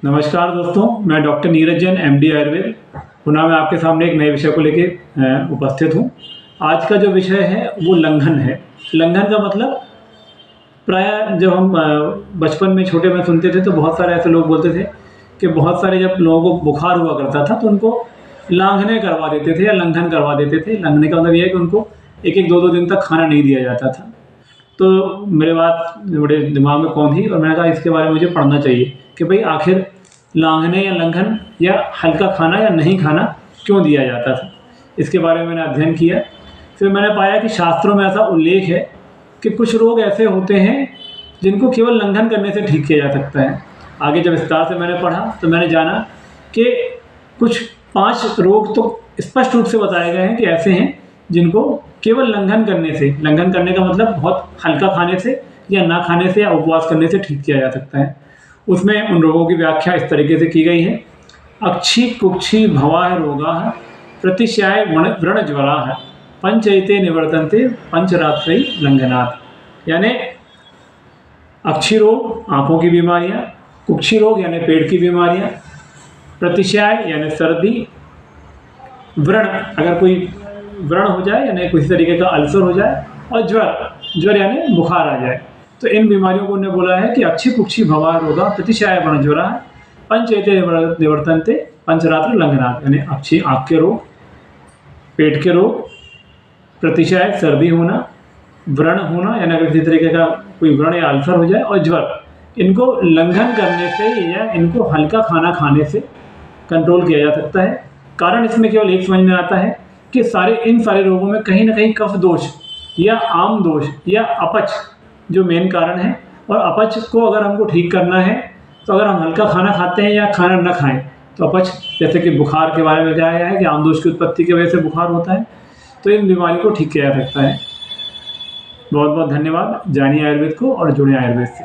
नमस्कार दोस्तों, मैं डॉक्टर नीरज जैन एमडी आयुर्वेद पुनः मैं आपके सामने एक नए विषय को लेके उपस्थित हूँ। आज का जो विषय है वो लंघन है। लंघन का मतलब प्राय जब हम बचपन में छोटे में सुनते थे तो बहुत सारे ऐसे लोग बोलते थे कि बहुत सारे जब लोगों को बुखार हुआ करता था तो उनको लांघने करवा देते थे या लंघन करवा देते थे। लंघने का मतलब ये है कि उनको एक एक दो दिन तक खाना नहीं दिया जाता था। तो मेरे बात बड़े दिमाग में कौन थी और मैंने कहा इसके बारे में मुझे पढ़ना चाहिए कि भाई आखिर लांघने या लंघन या हल्का खाना या नहीं खाना क्यों दिया जाता था। इसके बारे में मैंने अध्ययन किया। फिर मैंने पाया कि शास्त्रों में ऐसा उल्लेख है कि कुछ रोग ऐसे होते हैं जिनको केवल लंघन करने से ठीक किया जा सकता है। आगे जब विस्तार से मैंने पढ़ा तो मैंने जाना कि कुछ 5 रोग तो स्पष्ट रूप से बताए गए हैं कि ऐसे हैं जिनको केवल लंघन करने से, लंघन करने का मतलब बहुत हल्का खाने से या ना खाने से या उपवास करने से ठीक किया जा सकता है। उसमें उन रोगों की व्याख्या इस तरीके से की गई है। अक्षी कुक्षी भवाह रोगाः प्रतिशयाय व्रण ज्वराः पंचैते निवर्तन्ते पंचरात्रि लंघनात्। यानी अक्षी रोग आँखों की बीमारियाँ, कुक्षी रोग यानी पेट की बीमारियाँ, प्रतिशयाय यानी सर्दी, व्रण अगर कोई व्रण हो जाए यानी किसी तरीके का अल्सर हो जाए, और ज्वर यानी बुखार आ जाए। तो इन बीमारियों को उन्होंने बोला है कि अक्षी कुक्षी भवाह रोगाः प्रतिशयाय व्रण ज्वराः पंचैते निवर्तन्ते पंचरात्र लंघनात्। यानी अक्षी आँख के रोग, पेट के रोग, प्रतिशय सर्दी होना, व्रण होना यानी अगर किसी तरीके का कोई व्रण या अल्सर हो जाए, और ज्वर, इनको लंघन करने से या इनको हल्का खाना खाने से कंट्रोल किया जा सकता है। कारण इसमें केवल एक समझ में आता है कि इन सारे रोगों में कहीं ना कहीं कफ दोष या आम दोष या अपच जो मेन कारण है, और अपच को अगर हमको ठीक करना है तो अगर हम हल्का खाना खाते हैं या खाना न खाएं तो अपच, जैसे कि बुखार के बारे में बताया गया है कि आम दोष की उत्पत्ति की वजह से बुखार होता है, तो इन बीमारी को ठीक किया जा सकता है। बहुत बहुत धन्यवाद। जानिए आयुर्वेद को और जुड़े आयुर्वेद से।